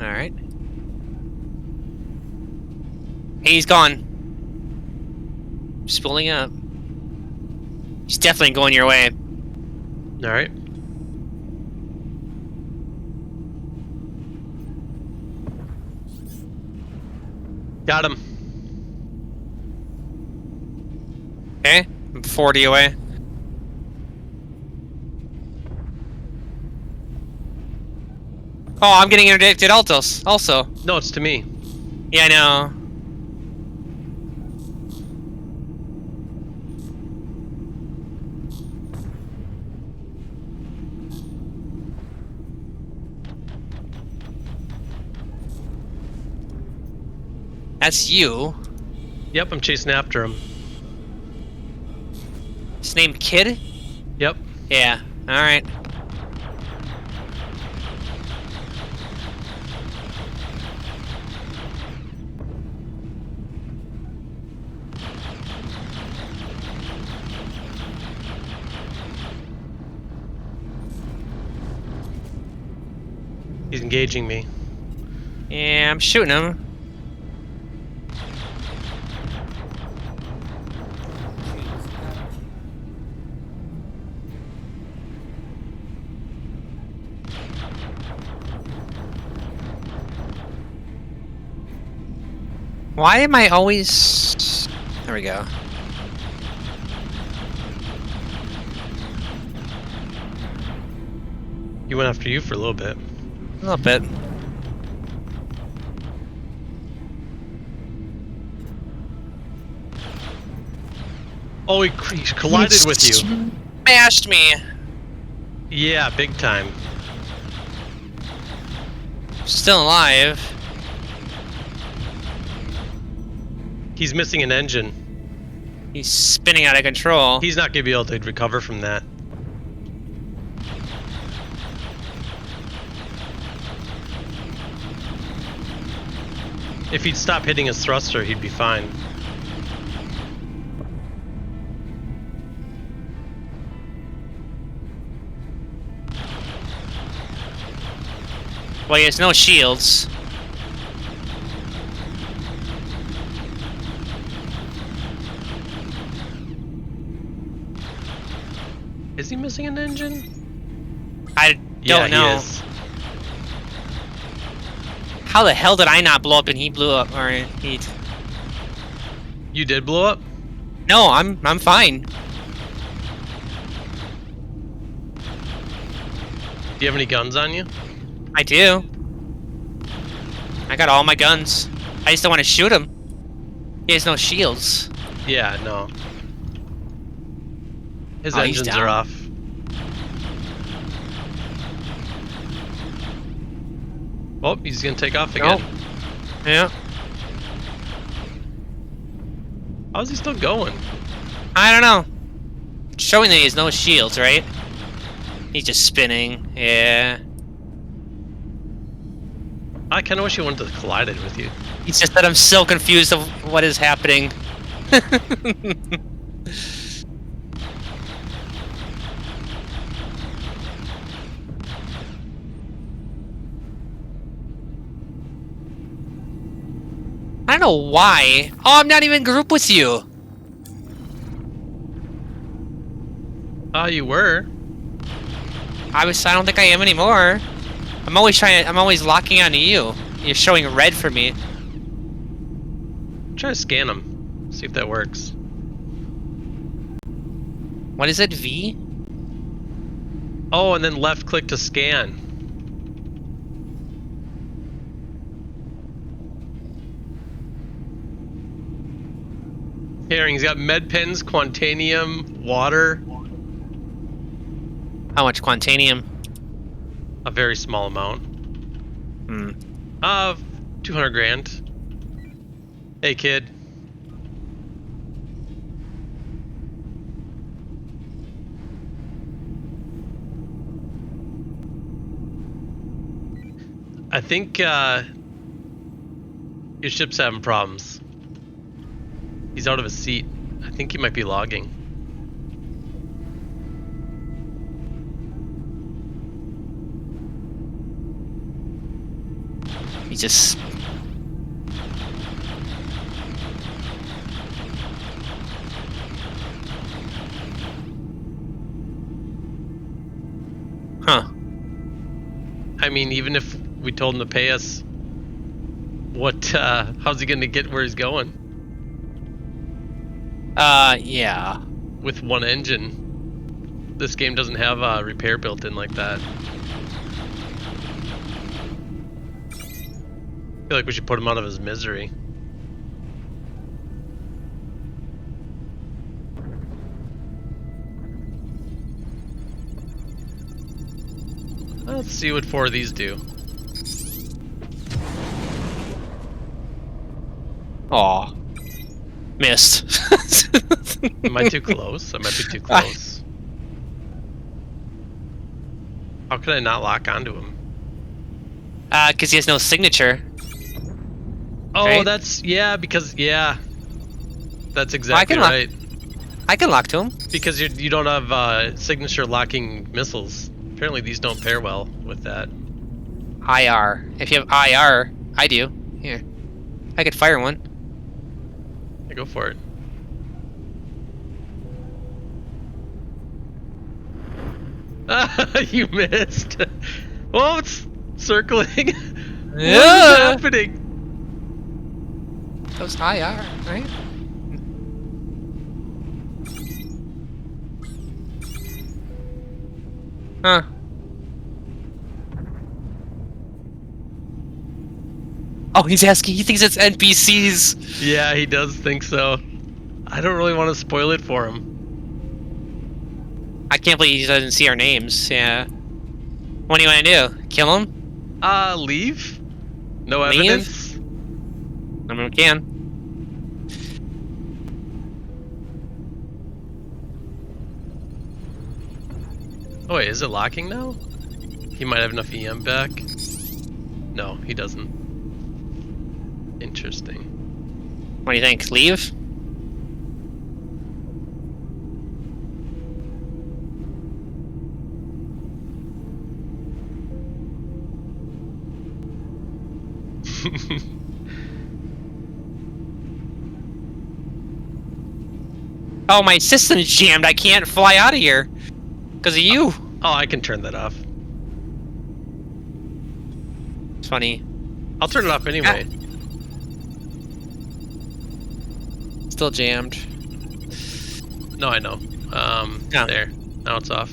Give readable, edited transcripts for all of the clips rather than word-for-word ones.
Alright. Hey, he's gone. Spooling up. He's definitely going your way. Alright. Got him. Okay, I'm 40 away. Oh, I'm getting interdicted also. No, it's to me. Yeah, I know. That's you. Yep, I'm chasing after him. His name Kid? Yep. Yeah, alright. He's engaging me. Yeah, I'm shooting him. Why am I always... There we go. He went after you for a little bit. A little bit. Oh, he collided with you. Smashed me. Yeah, big time. Still alive. He's missing an engine. He's spinning out of control. He's not going to be able to recover from that. If he'd stop hitting his thruster, he'd be fine. Well, he has no shields. Is he missing an engine? I don't know. He is. How the hell did I not blow up and he blew up? Or he... You did blow up? No, I'm fine. Do you have any guns on you? I do. I got all my guns. I just don't want to shoot him. He has no shields. Yeah, no. His Oh, he's engines down. are off. Oh, he's gonna take off again. Yeah. How's he still going? I don't know. It's showing that he has no shields, right? He's just spinning. Yeah. I kind of wish he wanted to collide it with you. It's just that I'm so confused of what is happening. I don't know why. Oh, I'm not even in group with you. Oh, you were? I don't think I am anymore. I'm always locking onto you. You're showing red for me. Try to scan him. See if that works. What is it, V? Oh, and then left click to scan. Here, he's got med pens, quantanium, water. How much quantanium? A very small amount. Hmm. 200 grand. Hey, kid. I think, your ship's having problems. He's out of his seat. I think he might be logging. He just... Huh. I mean, even if we told him to pay us, how's he gonna get where he's going? Yeah. With one engine. This game doesn't have a repair built in like that. I feel like we should put him out of his misery. Let's see what 4 of these do. Aw. Missed. Am I too close? I might be too close. How could I not lock onto him? Because he has no signature. Oh, Right? that's... Yeah, because... Yeah. That's exactly right. I can lock to him. Because you don't have signature locking missiles. Apparently these don't pair well with that. IR. If you have IR, I do. Here. I could fire one. Yeah, go for it. You missed. Oh, it's circling. What is happening? Those IR, right? Huh. Oh, he's asking. He thinks it's NPCs. Yeah, he does think so. I don't really want to spoil it for him. I can't believe he doesn't see our names. Yeah. What do you want to do? Kill him? Leave? No Leave? evidence? I mean, we can. Oh wait, is it locking now? He might have enough EM back. No, he doesn't. Interesting. What do you think? Leave? Oh, my system's jammed. I can't fly out of here. Because of you. Oh, I can turn that off. It's funny. I'll turn it off anyway. Still jammed. No, I know. Yeah. There. Now it's off.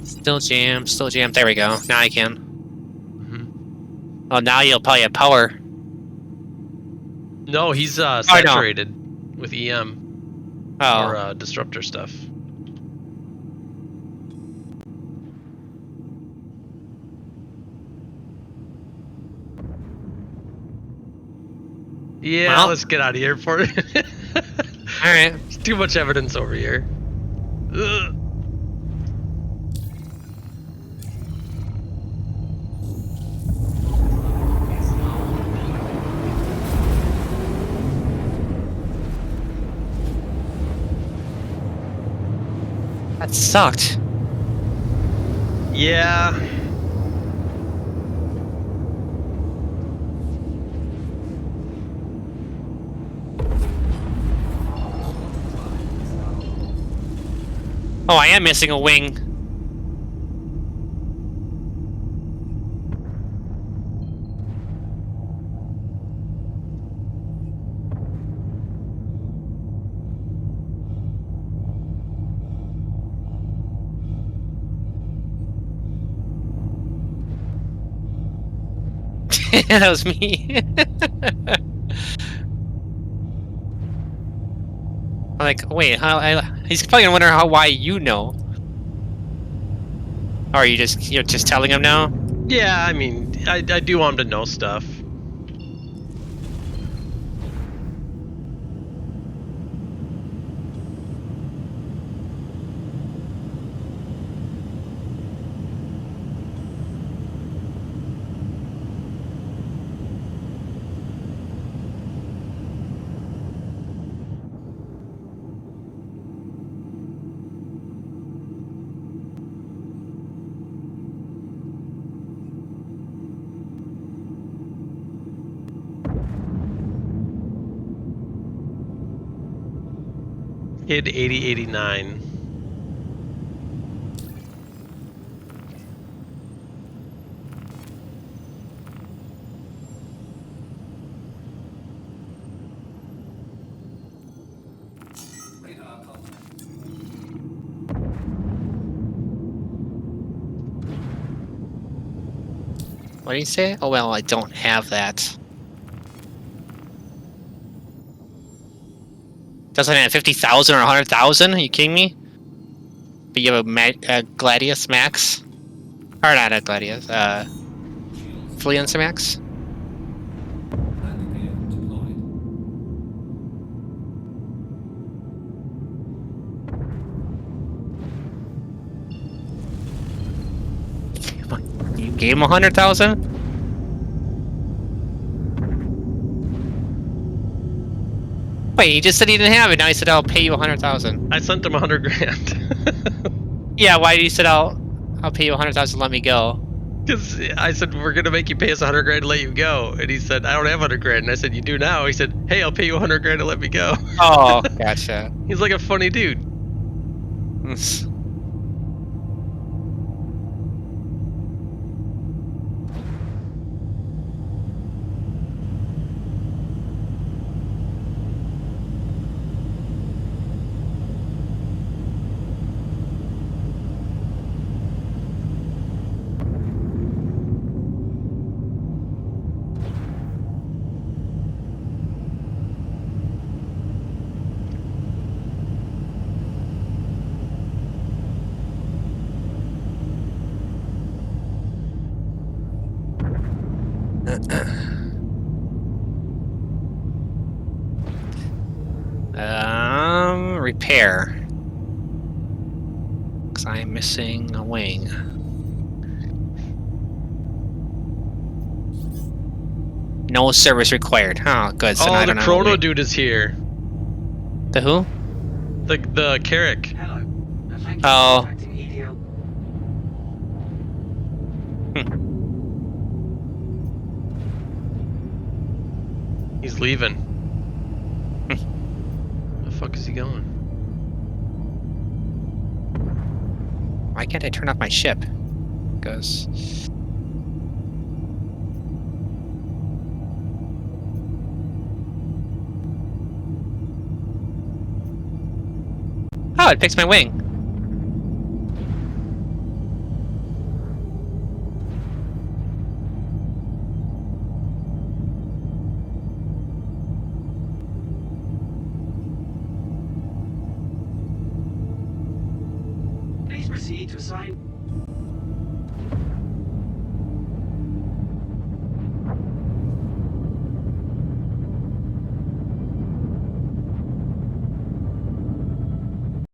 Still jammed. Still jammed. There we go. Now I can. Mm-hmm. Oh, now you'll probably have power. No, he's saturated with EM or disruptor stuff. Yeah, Well. let's get out of here for it. Alright. There's too much evidence over here. Ugh. That sucked. Yeah. Oh, I am missing a wing. That was me. I'm like, wait, he's probably gonna wonder why you know. Or are you're just telling him now? Yeah, I mean, I do want him to know stuff. Hit 8089. What do you say? Oh well, I don't have that. Doesn't have 50,000 or 100,000? Are you kidding me? But you have a Gladius Max? Or not a Gladius, Freelancer Max? You gave him 100,000? Wait, he just said he didn't have it. Now he said I'll pay you 100,000. I sent him 100 grand. Yeah, why did he said I'll pay you 100,000 let me go? Because I said, we're going to make you pay us 100 grand to let you go. And he said, I don't have 100 grand. And I said, you do now. He said, hey, I'll pay you 100 grand to let me go. Oh, gotcha. He's like a funny dude. Repair. Because I'm missing a wing. No service required. Oh, good. So now I Oh, the don't know Chrono dude is here. The who? The Carrick. Hello. Thank you Oh. for contacting EDL. He's leaving. Where the fuck is he going? Why can't I turn off my ship? Because... Oh, it picks my wing. Please proceed to assign.